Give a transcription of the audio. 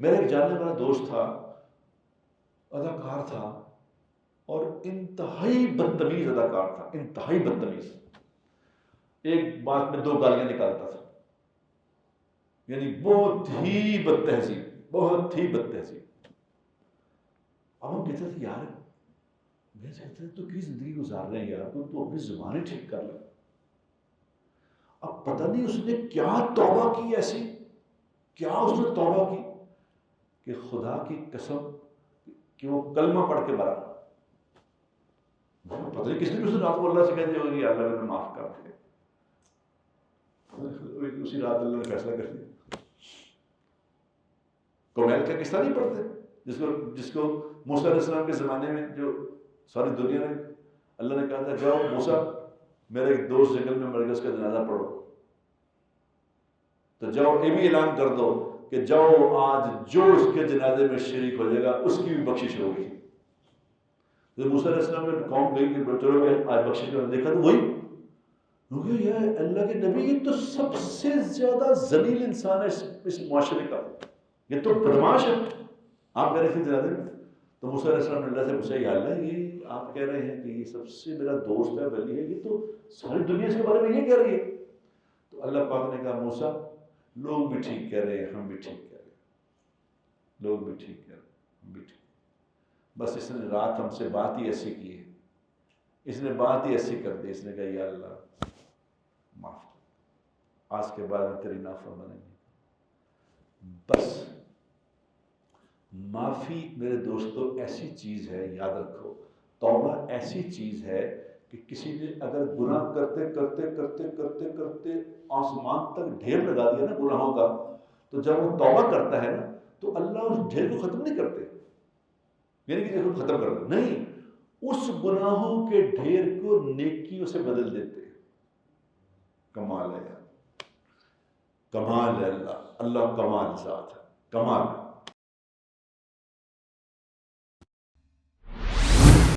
میرا ایک جاننے والا دوست تھا، اداکار تھا، اور انتہائی بدتمیز اداکار تھا، انتہائی بدتمیز. ایک بات میں 2 گالیاں نکالتا تھا، یعنی بہت ہی بد تہذیب، بہت ہی بد تہذیب. اب ہم کہتے تھے یار، میں کہتے تو کی زندگی گزار رہے ہیں یار، تو اپنی زبانیں ٹھیک کر لیں. اب پتہ نہیں اس نے کیا توبہ کی، ایسی کیا اس نے توبہ کی کہ خدا کی قسم کہ وہ کلمہ پڑھ کے مرا. پتہ نہیں کس نے اس رات کو اللہ سے کہہ دیا ہوگی اللہ نے معاف کر دیا. اسی رات اللہ نے فیصلہ کر دیا. کومیل کا قصہ نہیں پڑھتے، جس کو موسیٰ علیہ السلام کے زمانے میں جو ساری دنیا نے اللہ نے کہا تھا جاؤ موسیٰ میرا ایک دوست جنگل میں مر گیا، اس کا جنازہ پڑھو. تو جاؤ یہ بھی اعلان کر دو کہ جاؤ آج جو اس کے جنازے میں شریک ہو جائے گا اس کی بھی بخشش ہوگی. تو موسیٰ علیہ السلام نے قوم گئی کہ چلو آج بخشش کرو. دیکھا تو وہی، کیونکہ یہ اللہ کے نبی یہ تو سب سے زیادہ ذلیل انسان ہے اس معاشرے کا، یہ تو بدماش ہے. آپ کہہ رہے تھے جنازے میں، تو موسیٰ علیہ السلام نے اللہ سے پوچھا یا اللہ یہ آپ کہہ رہے ہیں کہ یہ سب سے میرا دوست ہے ولی ہے، یہ تو ساری دنیا اس کے بارے میں یہ کہہ رہی ہے. تو اللہ پاک نے کہا موسیٰ لوگ بھی ٹھیک کہہ رہے ہیں، ہم بھی ٹھیک کہہ رہے ہیں، لوگ بھی ٹھیک کہہ رہے ہیں، ہم بھی ٹھیک. بس اس نے رات ہم سے بات ہی ایسی کی ہے، اس نے بات ہی ایسی کر دی. اس نے کہا یا اللہ معاف کر، آج کے بعد میں تیری نافرمانی نہیں. بس معافی میرے دوستو ایسی چیز ہے، یاد رکھو توبہ ایسی چیز ہے کہ کسی نے اگر گناہ کرتے کرتے کرتے کرتے کرتے آسمان تک ڈھیر لگا دیا نا گناہوں کا، تو جب وہ توبہ کرتا ہے نا تو اللہ اس ڈھیر کو ختم نہیں کرتے، یعنی کہ دیکھو ختم کر دو نہیں، اس گناہوں کے ڈھیر کو نیکیوں سے بدل دیتے. کمال ہے یار، کمال ہے. اللہ کمال ذات ہے، کمال ہے.